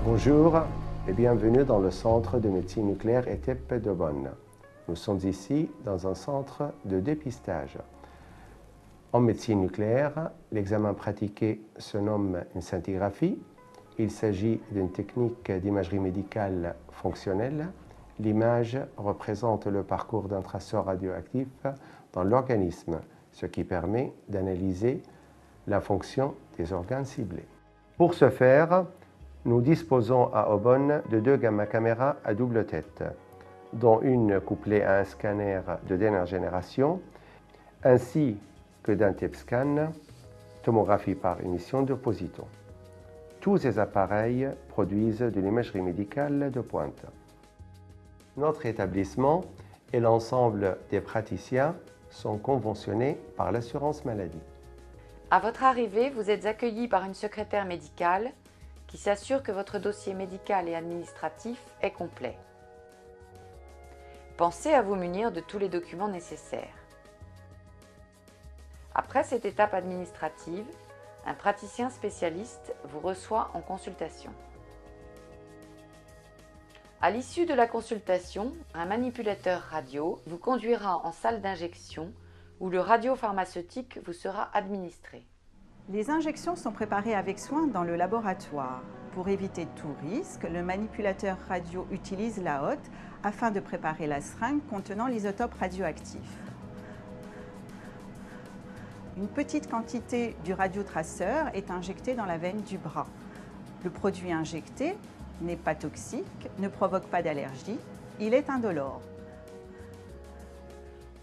Bonjour et bienvenue dans le centre de médecine nucléaire ETEP d'Aubonne. Nous sommes ici dans un centre de dépistage. En médecine nucléaire, l'examen pratiqué se nomme une scintigraphie. Il s'agit d'une technique d'imagerie médicale fonctionnelle. L'image représente le parcours d'un traceur radioactif dans l'organisme, ce qui permet d'analyser la fonction des organes ciblés. Pour ce faire, nous disposons à Aubonne de 2 gamma-caméras à double tête, dont une couplée à un scanner de dernière génération, ainsi que d'un TEP-scan, tomographie par émission de positons. Tous ces appareils produisent de l'imagerie médicale de pointe. Notre établissement et l'ensemble des praticiens sont conventionnés par l'assurance maladie. À votre arrivée, vous êtes accueilli par une secrétaire médicale qui s'assure que votre dossier médical et administratif est complet. Pensez à vous munir de tous les documents nécessaires. Après cette étape administrative, un praticien spécialiste vous reçoit en consultation. À l'issue de la consultation, un manipulateur radio vous conduira en salle d'injection où le radiopharmaceutique vous sera administré. Les injections sont préparées avec soin dans le laboratoire. Pour éviter tout risque, le manipulateur radio utilise la hotte afin de préparer la seringue contenant l'isotope radioactif. Une petite quantité du radiotraceur est injectée dans la veine du bras. Le produit injecté n'est pas toxique, ne provoque pas d'allergie, il est indolore.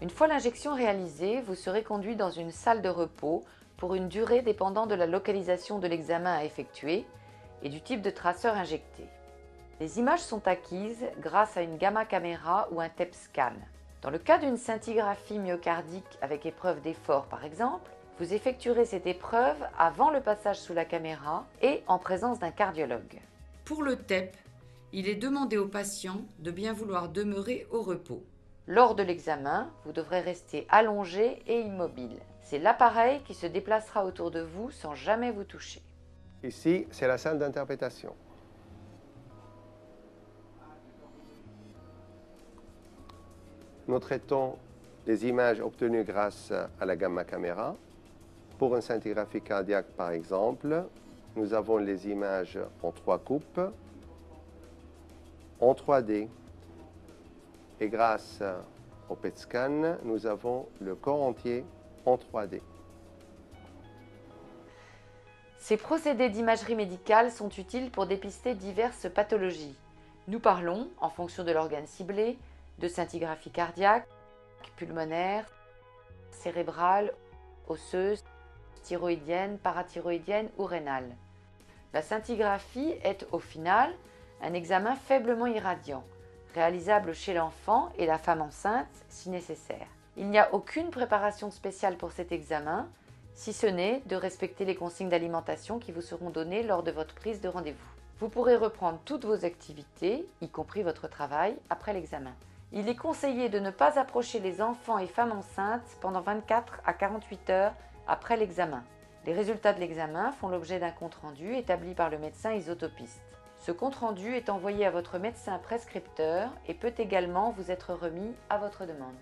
Une fois l'injection réalisée, vous serez conduit dans une salle de repos pour une durée dépendant de la localisation de l'examen à effectuer et du type de traceur injecté. Les images sont acquises grâce à une gamma-caméra ou un TEP-scan. Dans le cas d'une scintigraphie myocardique avec épreuve d'effort par exemple, vous effectuerez cette épreuve avant le passage sous la caméra et en présence d'un cardiologue. Pour le TEP, il est demandé au patient de bien vouloir demeurer au repos. Lors de l'examen, vous devrez rester allongé et immobile. C'est l'appareil qui se déplacera autour de vous sans jamais vous toucher. Ici, c'est la salle d'interprétation. Nous traitons les images obtenues grâce à la gamma-caméra. Pour une scintigraphie cardiaque, par exemple, nous avons les images en 3 coupes, en 3D. Et grâce au PET-scan, nous avons le corps entier en 3D. Ces procédés d'imagerie médicale sont utiles pour dépister diverses pathologies. Nous parlons, en fonction de l'organe ciblé, de scintigraphie cardiaque, pulmonaire, cérébrale, osseuse, thyroïdienne, parathyroïdienne ou rénale. La scintigraphie est au final un examen faiblement irradiant, réalisable chez l'enfant et la femme enceinte si nécessaire. Il n'y a aucune préparation spéciale pour cet examen, si ce n'est de respecter les consignes d'alimentation qui vous seront données lors de votre prise de rendez-vous. Vous pourrez reprendre toutes vos activités, y compris votre travail, après l'examen. Il est conseillé de ne pas approcher les enfants et femmes enceintes pendant 24 à 48 heures après l'examen. Les résultats de l'examen font l'objet d'un compte-rendu établi par le médecin isotopiste. Ce compte-rendu est envoyé à votre médecin prescripteur et peut également vous être remis à votre demande.